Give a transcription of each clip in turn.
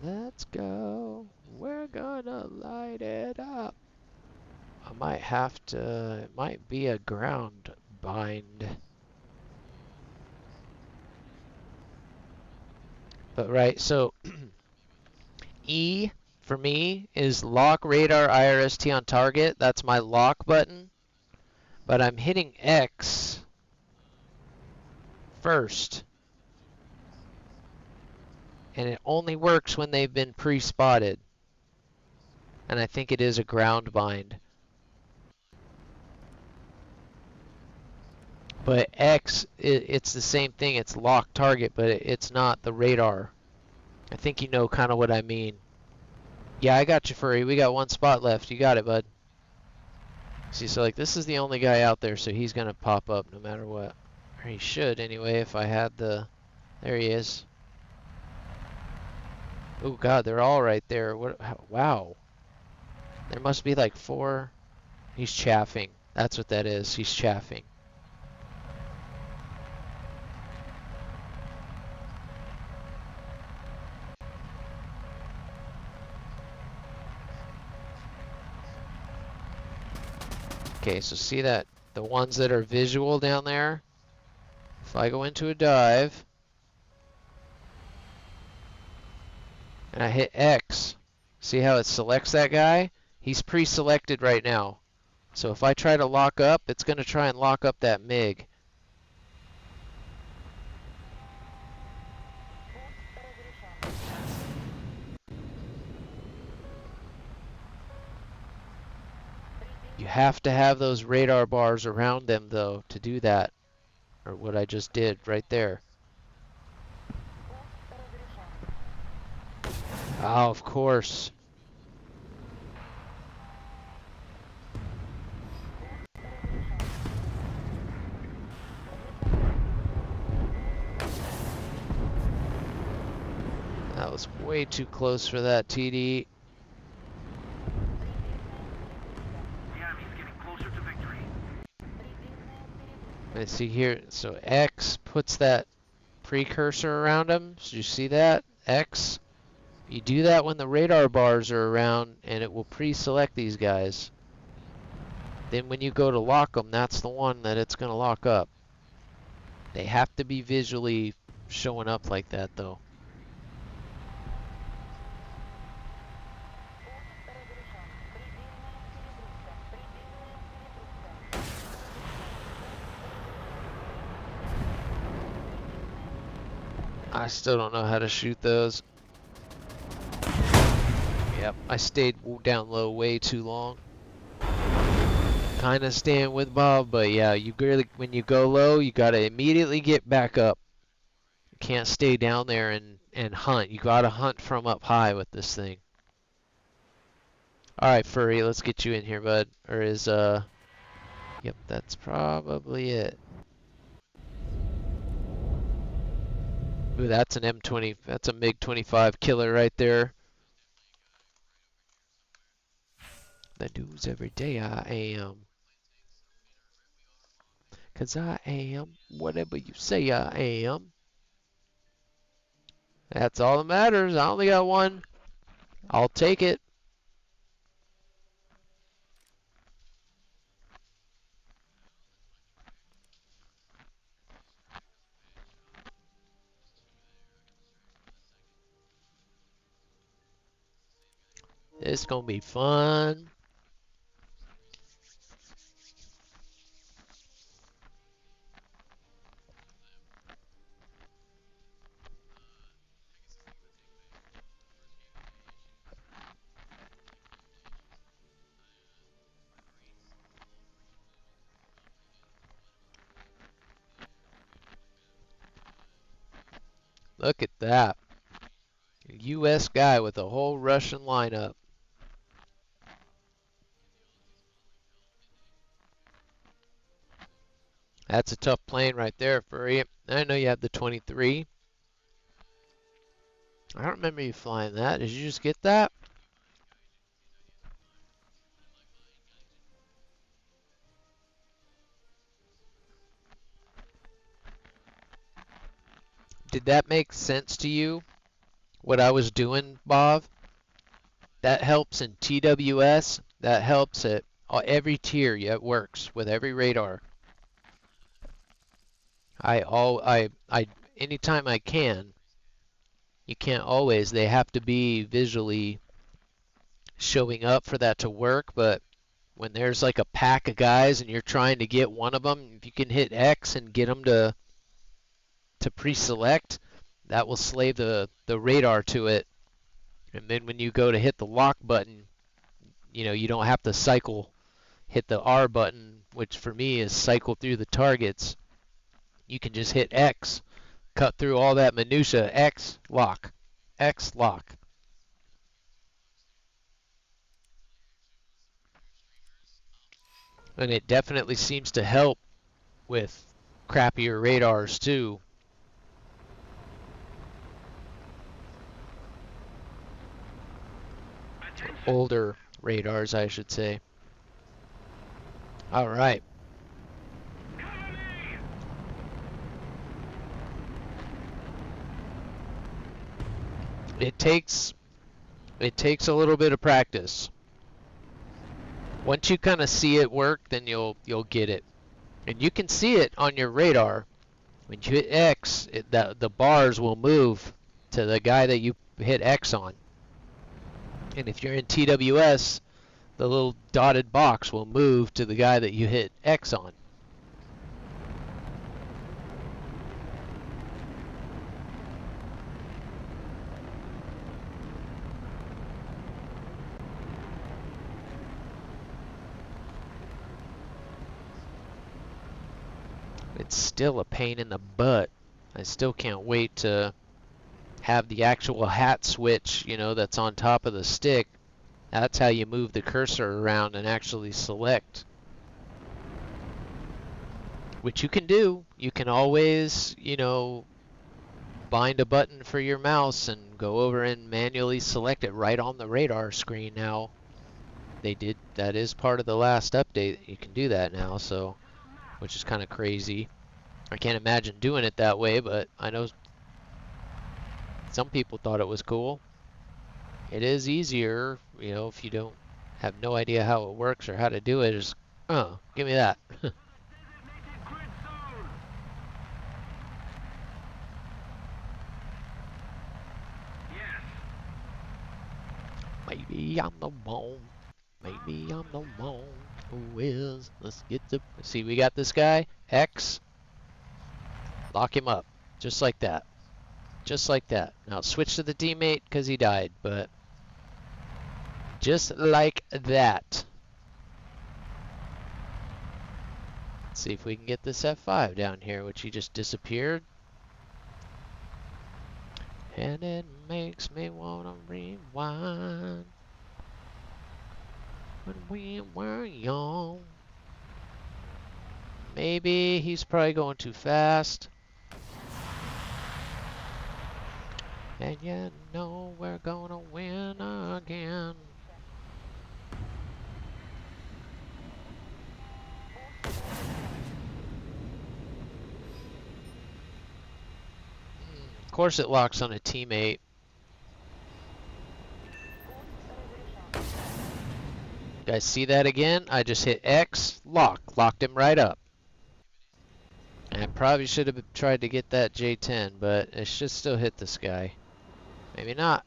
Let's go. We're gonna light it up. I might have to, it might be a ground bind. But right, so E for me is lock radar IRST on target. That's my lock button. But I'm hitting X first. And it only works when they've been pre-spotted. And I think it is a ground bind. But X, it's the same thing. It's lock target, but it's not the radar. I think you know kind of what I mean. Yeah, I got you, Furry. We got one spot left. You got it, bud. See, so like this is the only guy out there, so he's going to pop up no matter what. Or he should anyway if I had the... There he is. Oh god, they're all right there. What? Wow. There must be like 4. He's chaffing. That's what that is. He's chaffing. Okay, so see that the ones that are visual down there? If I go into a dive and I hit X, see how it selects that guy? He's pre-selected right now. So if I try to lock up, it's going to try and lock up that MiG. You have to have those radar bars around them though to do that. Or what I just did right there. Oh, of course. That was way too close for that TD. Let's see here. So X puts that precursor around him. So you see that? X. You do that when the radar bars are around and it will pre-select these guys. Then when you go to lock them, that's the one that it's going to lock up. They have to be visually showing up like that though. I still don't know how to shoot those. Yep, I stayed down low way too long. Kind of staying with Bob, but yeah, you really, when you go low, you got to immediately get back up. You can't stay down there and hunt. You got to hunt from up high with this thing. All right, Furry, let's get you in here, bud. Or is, yep, that's probably it. Ooh, that's an M20, that's a MiG-25 killer right there. The news every day I am. 'Cause I am whatever you say I am. That's all that matters. I only got one. I'll take it. It's gonna be fun. Look at that. A US guy with a whole Russian lineup. That's a tough plane right there for you. I know you have the 23. I don't remember you flying that. Did you just get that? Did that make sense to you? what I was doing, Bob, that helps in TWS. That helps at every tier. Yeah, it works with every radar. Anytime I can. You can't always. They have to be visually showing up for that to work. But when there's like a pack of guys and you're trying to get one of them, if you can hit X and get them to pre-select, that will slave the radar to it. And then when you go to hit the lock button, you don't have to hit the R button, which for me is cycle through the targets. You can just hit X, cut through all that minutia, X, lock, X, lock. And it definitely seems to help with crappier radars too. Older radars, I should say. All right. It takes a little bit of practice. Once you kind of see it work, then you'll get it. And you can see it on your radar. When you hit X, the bars will move to the guy that you hit X on. And if you're in TWS, the little dotted box will move to the guy that you hit X on. It's still a pain in the butt. I still can't wait to have the actual hat switch, that's on top of the stick. That's how you move the cursor around and actually select. Which you can do. You can always, bind a button for your mouse and go over and manually select it right on the radar screen now. That is part of the last update. You can do that now, so, which is kind of crazy. I can't imagine doing it that way, but I know some people thought it was cool. It is easier, if you don't have no idea how it works or how to do it, just, give me that. Maybe I'm the one. Maybe I'm the one who is. Let's get the. See, we got this guy. X. Lock him up. Just like that. Just like that. Now switch to the teammate because he died, but just like that. Let's see if we can get this F5 down here, which he just disappeared. And it makes me wanna rewind when we were young. Maybe he's probably going too fast. And we're gonna win again. Of course it locks on a teammate. You guys see that again? I just hit X, locked him right up. And I probably should have tried to get that J10, but it should still hit this guy. Maybe not.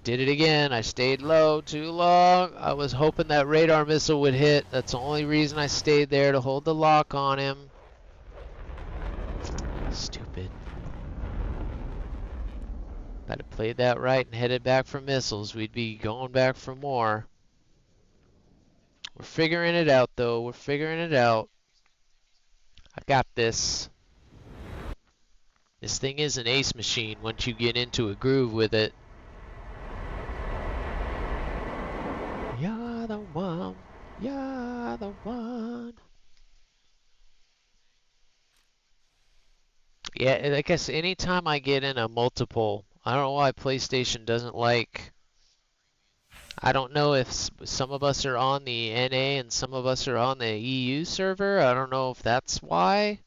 Did it again. I stayed low too long. I was hoping that radar missile would hit. That's the only reason I stayed there, to hold the lock on him. Stupid. If I'd have played that right and headed back for missiles, we'd be going back for more. We're figuring it out, though. We're figuring it out. I got this. This thing is an ace machine once you get into a groove with it. You're the one. You're the one. Yeah, I guess anytime I get in a multiple, I don't know why PlayStation doesn't like I don't know if some of us are on the NA and some of us are on the EU server. I don't know if that's why.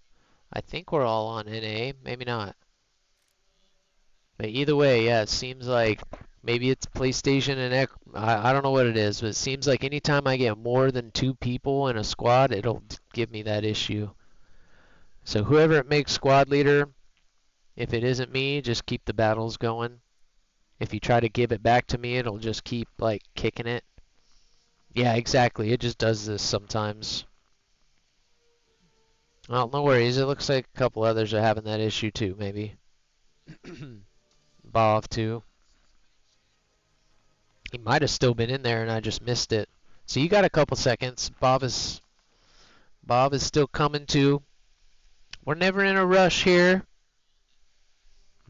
I think we're all on NA, maybe not. But either way, yeah, it seems like maybe it's PlayStation and I don't know what it is, but it seems like anytime I get more than 2 people in a squad, it'll give me that issue. So whoever it makes squad leader, if it isn't me, just keep the battles going. If you try to give it back to me, it'll just keep like kicking it. Yeah, exactly. It just does this sometimes. Well, no worries. It looks like a couple others are having that issue too, maybe. Bov too. He might have still been in there and I just missed it. So you got a couple seconds. Bob is still coming too. We're never in a rush here.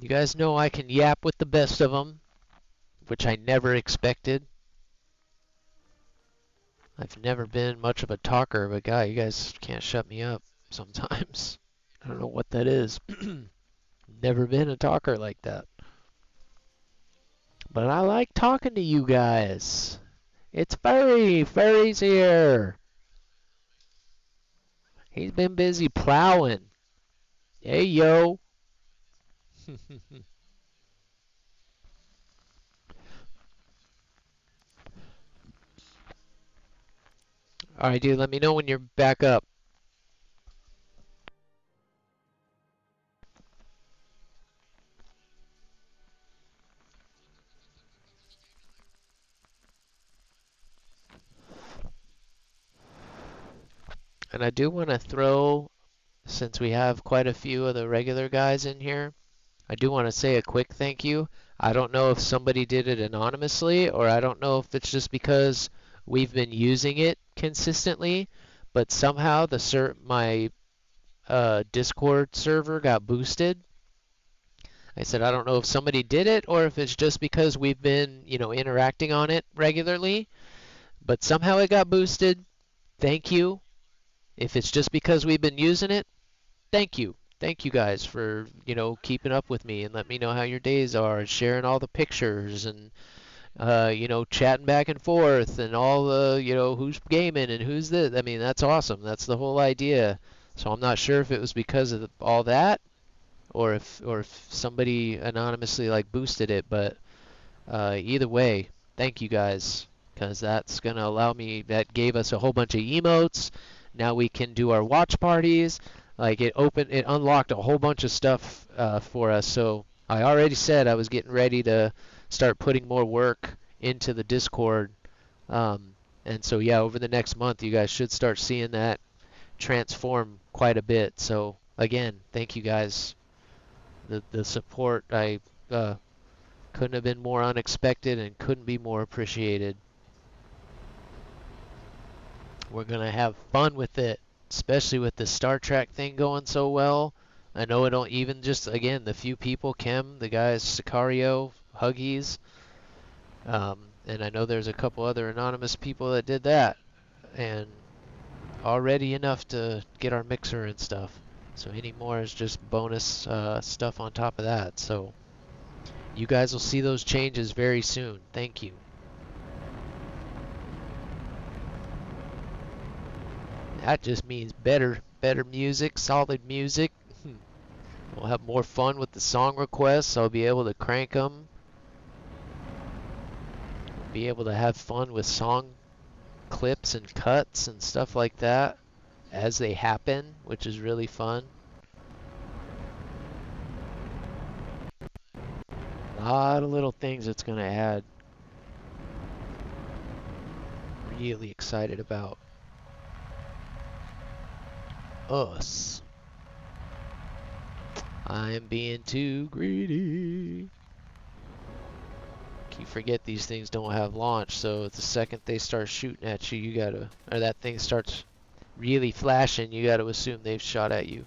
You guys know I can yap with the best of them, which I never expected. I've never been much of a talker, but God, you guys can't shut me up sometimes. I don't know what that is. Never been a talker like that. But I like talking to you guys. It's Furry. Furry's here. He's been busy plowing. Hey, yo. All right, dude, let me know when you're back up. And I do want to throw, since we have quite a few of the regular guys in here, I do want to say a quick thank you. I don't know if somebody did it anonymously, or I don't know if it's just because we've been using it consistently, but somehow my Discord server got boosted. I said I don't know if somebody did it or if it's just because we've been, interacting on it regularly, but somehow it got boosted. Thank you. If it's just because we've been using it, thank you. Thank you guys for, keeping up with me and let me know how your days are, and sharing all the pictures and, chatting back and forth and all the, who's gaming and who's this. I mean, that's awesome. That's the whole idea. So I'm not sure if it was because of all that or if somebody anonymously like boosted it, but either way, thank you guys, because that's gonna allow me. That gave us a whole bunch of emotes. Now we can do our watch parties. Like it unlocked a whole bunch of stuff for us. So I already said I was getting ready to start putting more work into the Discord. And so yeah, over the next month, you guys should start seeing that transform quite a bit. So again, thank you guys. The support I couldn't have been more unexpected and couldn't be more appreciated. We're gonna have fun with it, especially with the Star Trek thing going so well. I know it don't even just again the few people, Kim, the guys, Sicario, Huggies, and I know there's a couple other anonymous people that did that, and already enough to get our mixer and stuff. So any more is just bonus stuff on top of that. So you guys will see those changes very soon. Thank you. That just means better music, solid music. We'll have more fun with the song requests. I'll be able to crank them. Be able to have fun with song clips and cuts and stuff like that as they happen, which is really fun. A lot of little things it's going to add. Really excited about us. I am being too greedy. You forget these things don't have launch, so the second they start shooting at you, or that thing starts really flashing, you gotta assume they've shot at you.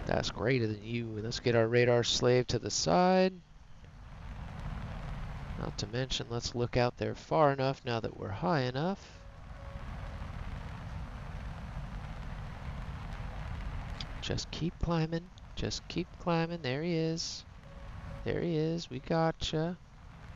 That's greater than you. Let's get our radar slave to the side. Not to mention, let's look out there far enough now that we're high enough. Just keep climbing. Just keep climbing. There he is. There he is. We gotcha.